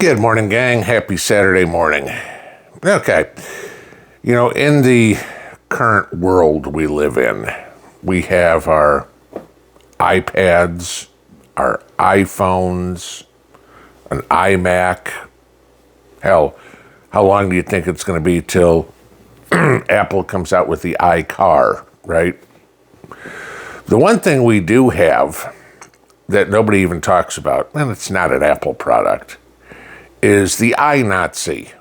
Good morning, gang. Happy Saturday morning. Okay. In the current world we live in, we have our iPads, our iPhones, an iMac. Hell, how long do you think it's going to be till Apple comes out with the iCar, right? The one thing we do have that nobody even talks about, and it's not an Apple product, is the iNazi.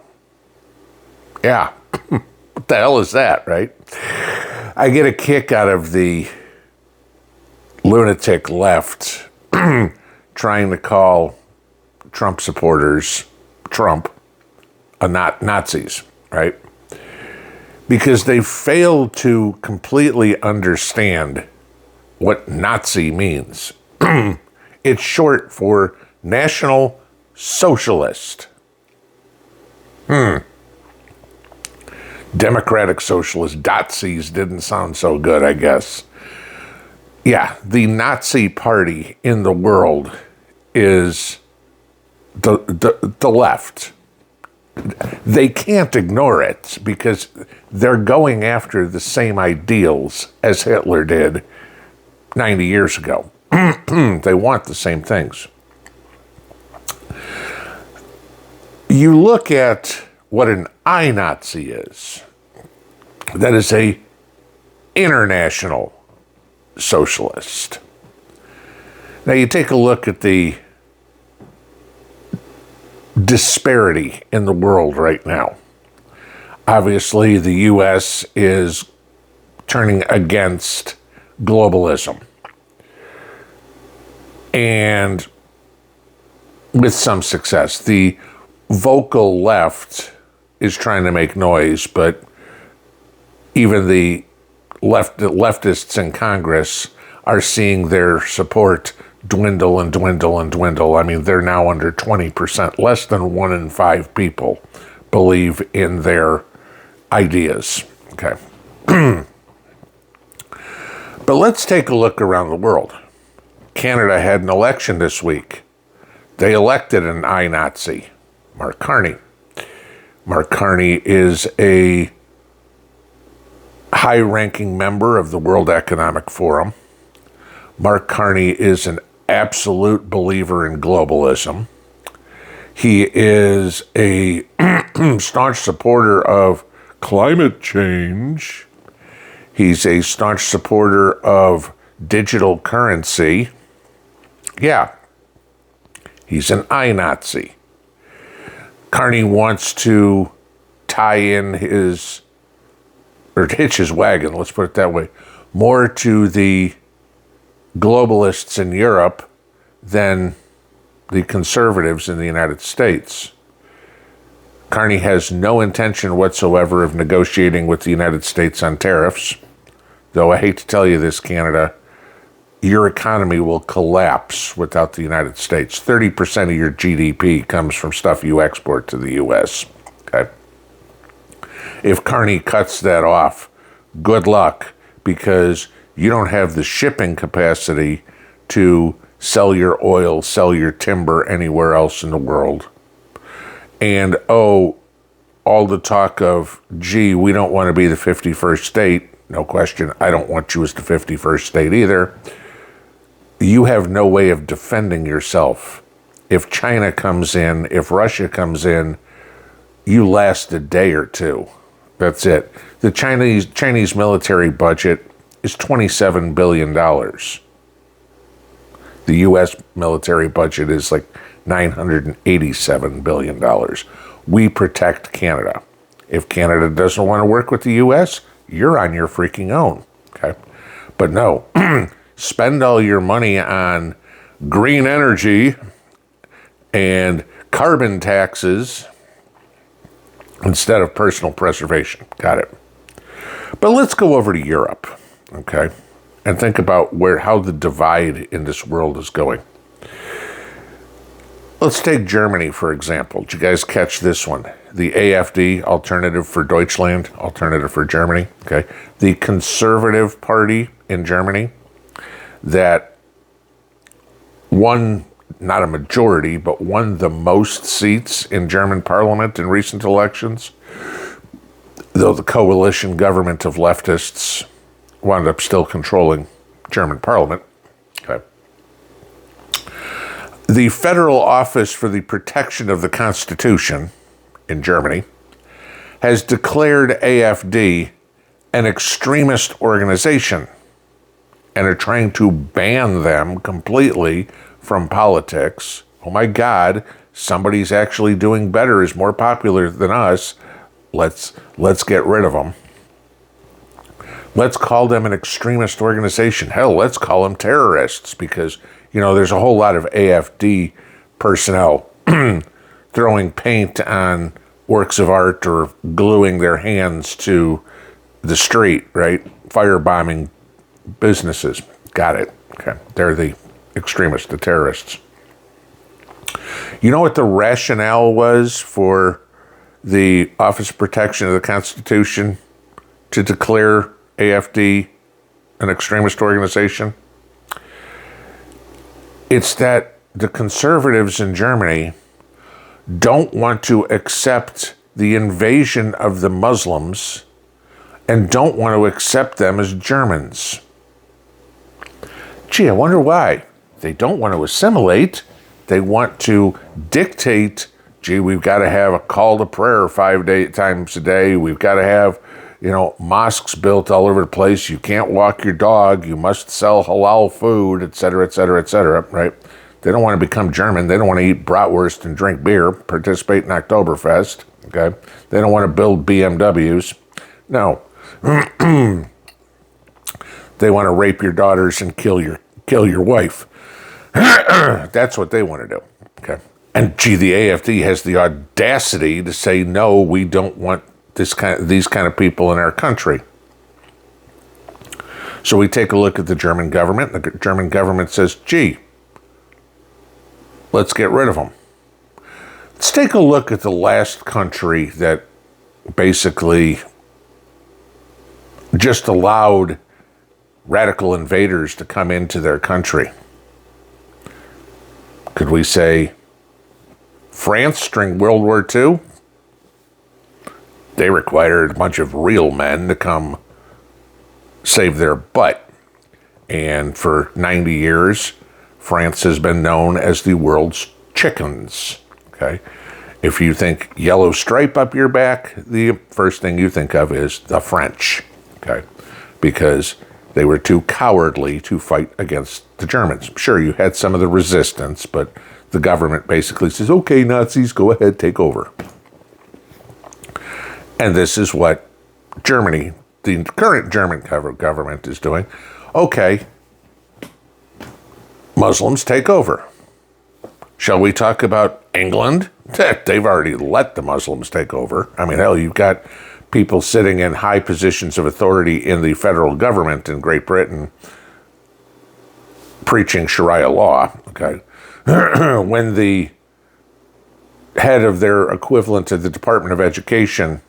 Yeah. What the hell is that, right? I get a kick out of the lunatic left trying to call Trump supporters Trump not Nazis, right? Because they fail to completely understand what Nazi means. It's short for National Socialist. Democratic Socialist. Dotsies didn't sound so good, I guess. Yeah, the Nazi party in the world is the left. They can't ignore it because they're going after the same ideals as Hitler did 90 years ago. They want the same things. You look at what an iNazi is. That is a international socialist. Now you take a look at the disparity in the world right now. Obviously, the U.S. is turning against globalism. And with some success. The vocal left is trying to make noise, but even the leftists in Congress are seeing their support dwindle and dwindle and dwindle. I mean, they're now under 20%. Less than 1 in 5 people believe in their ideas. Okay. But let's take a look around the world. Canada had an election this week. They elected an iNazi, Mark Carney. Mark Carney is a high-ranking member of the World Economic Forum. Mark Carney is an absolute believer in globalism. He is a staunch supporter of climate change. He's a staunch supporter of digital currency. Yeah. He's an iNazi. Carney wants to tie in hitch his wagon, let's put it that way, more to the globalists in Europe than the conservatives in the United States. Carney has no intention whatsoever of negotiating with the United States on tariffs, though I hate to tell you this, Canada, your economy will collapse without the United States. 30% of your GDP comes from stuff you export to the U.S. Okay? If Carney cuts that off, good luck, because you don't have the shipping capacity to sell your oil, sell your timber anywhere else in the world. And, all the talk of, gee, we don't want to be the 51st state. No question, I don't want you as the 51st state either. You have no way of defending yourself. If China comes in, if Russia comes in, you last a day or two. That's it. The Chinese military budget is $27 billion. The U.S. military budget is like $987 billion. We protect Canada. If Canada doesn't want to work with the U.S., you're on your freaking own. Okay? But no. Spend all your money on green energy and carbon taxes instead of personal preservation. Got it. But let's go over to Europe, okay, and think about how the divide in this world is going. Let's take Germany, for example. Did you guys catch this one? The AfD, Alternative for Deutschland, Alternative for Germany, okay? The Conservative Party in Germany that won not a majority, but won the most seats in German parliament in recent elections, though the coalition government of leftists wound up still controlling German parliament. Okay. The Federal Office for the Protection of the Constitution in Germany has declared AfD an extremist organization and are trying to ban them completely from politics. Oh my God, somebody's actually doing better, is more popular than us. Let's get rid of them. Let's call them an extremist organization. Hell, let's call them terrorists, because, you know, there's a whole lot of AfD personnel throwing paint on works of art or gluing their hands to the street, right? Firebombing businesses. Got it. Okay. They're the extremists, the terrorists. You know what the rationale was for the Office of Protection of the Constitution to declare AfD an extremist organization? It's that the conservatives in Germany don't want to accept the invasion of the Muslims and don't want to accept them as Germans. Gee, I wonder why. They don't want to assimilate. They want to dictate, gee, we've got to have a call to prayer 5 times a day. We've got to have, you know, mosques built all over the place. You can't walk your dog. You must sell halal food, et cetera, et cetera, et cetera, right? They don't want to become German. They don't want to eat bratwurst and drink beer, participate in Oktoberfest, okay? They don't want to build BMWs. No. They want to rape your daughters and kill your wife. That's what they want to do, okay? And gee, the AfD has the audacity to say, no, we don't want these kind of people in our country. So we take a look at the German government. The German government says, gee, let's get rid of them. Let's take a look at the last country that basically just allowed radical invaders to come into their country. Could we say France during World War II? They required a bunch of real men to come save their butt. And for 90 years, France has been known as the world's chickens, okay? If you think yellow stripe up your back, the first thing you think of is the French, okay? Because they were too cowardly to fight against the Germans. Sure, you had some of the resistance, but the government basically says, okay, Nazis, go ahead, take over. And this is what Germany, the current German government is doing. Okay, Muslims take over. Shall we talk about England? They've already let the Muslims take over. I mean, hell, you've got people sitting in high positions of authority in the federal government in Great Britain preaching Sharia law, okay? When the head of their equivalent of the Department of Education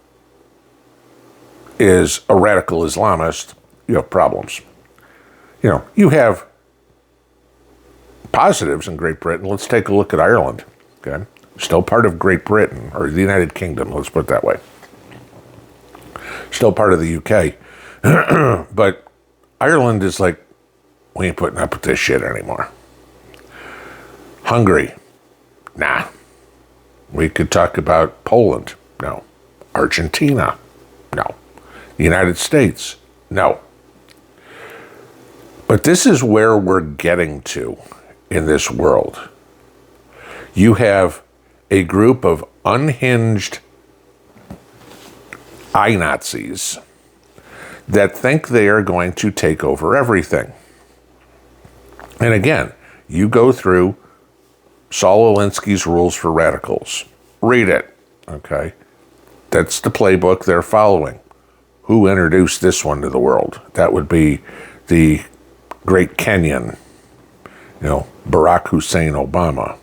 is a radical Islamist, you have problems. You know, you have positives in Great Britain. Let's take a look at Ireland, okay? Still part of Great Britain, or the United Kingdom, let's put it that way. Still part of the UK. But Ireland is like, we ain't putting up with this shit anymore. Hungary, nah. We could talk about Poland, no. Argentina, no. The United States, no. But this is where we're getting to in this world. You have a group of unhinged I-Nazis that think they are going to take over everything. And again, you go through Saul Alinsky's Rules for Radicals. Read it, okay? That's the playbook they're following. Who introduced this one to the world? That would be the great Kenyan, Barack Hussein Obama.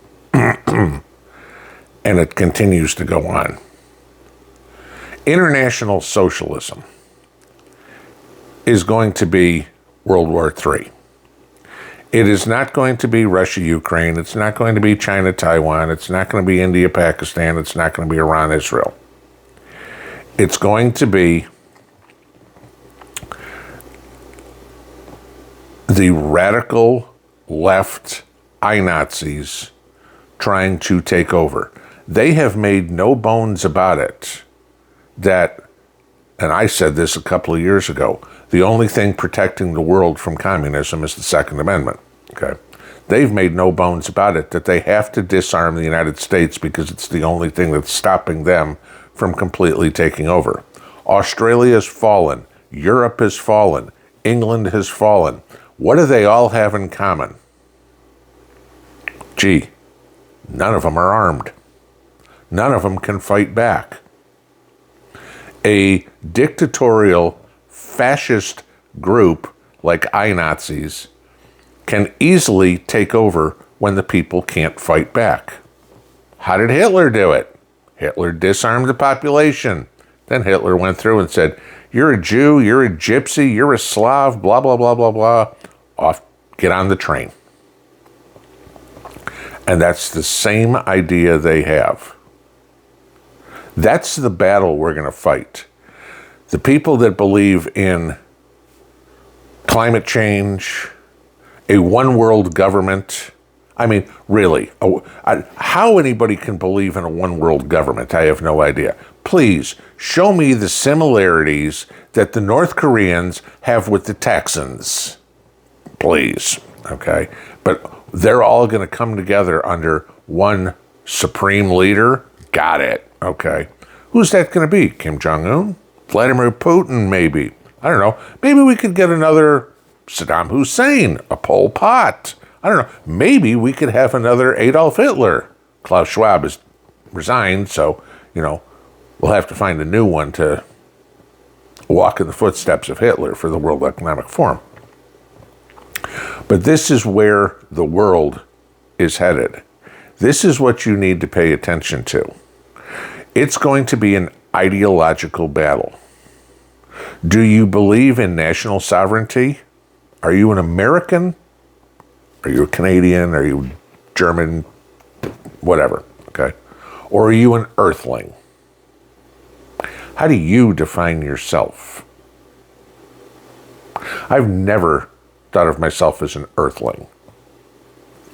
And it continues to go on. International socialism is going to be World War III. It is not going to be Russia, Ukraine. It's not going to be China, Taiwan. It's not going to be India, Pakistan. It's not going to be Iran, Israel. It's going to be the radical left I-Nazis trying to take over. They have made no bones about it that, and I said this a couple of years ago, the only thing protecting the world from communism is the Second Amendment. Okay, they've made no bones about it that they have to disarm the United States because it's the only thing that's stopping them from completely taking over. Australia has fallen. Europe has fallen. England has fallen. What do they all have in common? Gee, none of them are armed. None of them can fight back. A dictatorial, fascist group like I-Nazis can easily take over when the people can't fight back. How did Hitler do it? Hitler disarmed the population. Then Hitler went through and said, you're a Jew, you're a gypsy, you're a Slav, blah, blah, blah, blah, blah. Off, get on the train. And that's the same idea they have. That's the battle we're going to fight. The people that believe in climate change, a one world government. I mean, really, how anybody can believe in a one world government, I have no idea. Please show me the similarities that the North Koreans have with the Texans. Please, okay? But they're all going to come together under one supreme leader. Got it, okay? Who's that going to be? Kim Jong-un? Vladimir Putin, maybe. I don't know. Maybe we could get another Saddam Hussein, a Pol Pot. I don't know. Maybe we could have another Adolf Hitler. Klaus Schwab has resigned, so, we'll have to find a new one to walk in the footsteps of Hitler for the World Economic Forum. But this is where the world is headed. This is what you need to pay attention to. It's going to be an ideological battle. Do you believe in national sovereignty? Are you an American? Are you a Canadian? Are you German? Whatever, okay? Or are you an earthling? How do you define yourself? I've never thought of myself as an earthling.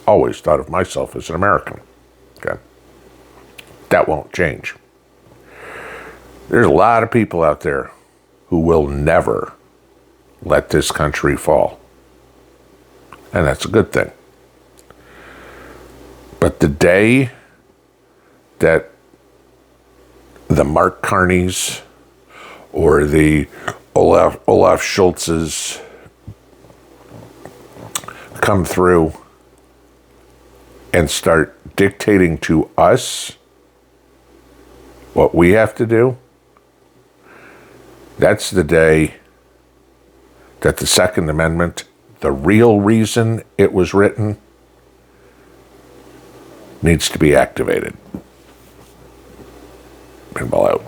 Always thought of myself as an American, okay? That won't change. There's a lot of people out there who will never let this country fall. And that's a good thing. But the day that the Mark Carneys or the Olaf Scholzes come through and start dictating to us what we have to do, that's the day that the Second Amendment, the real reason it was written, needs to be activated. Pinball out.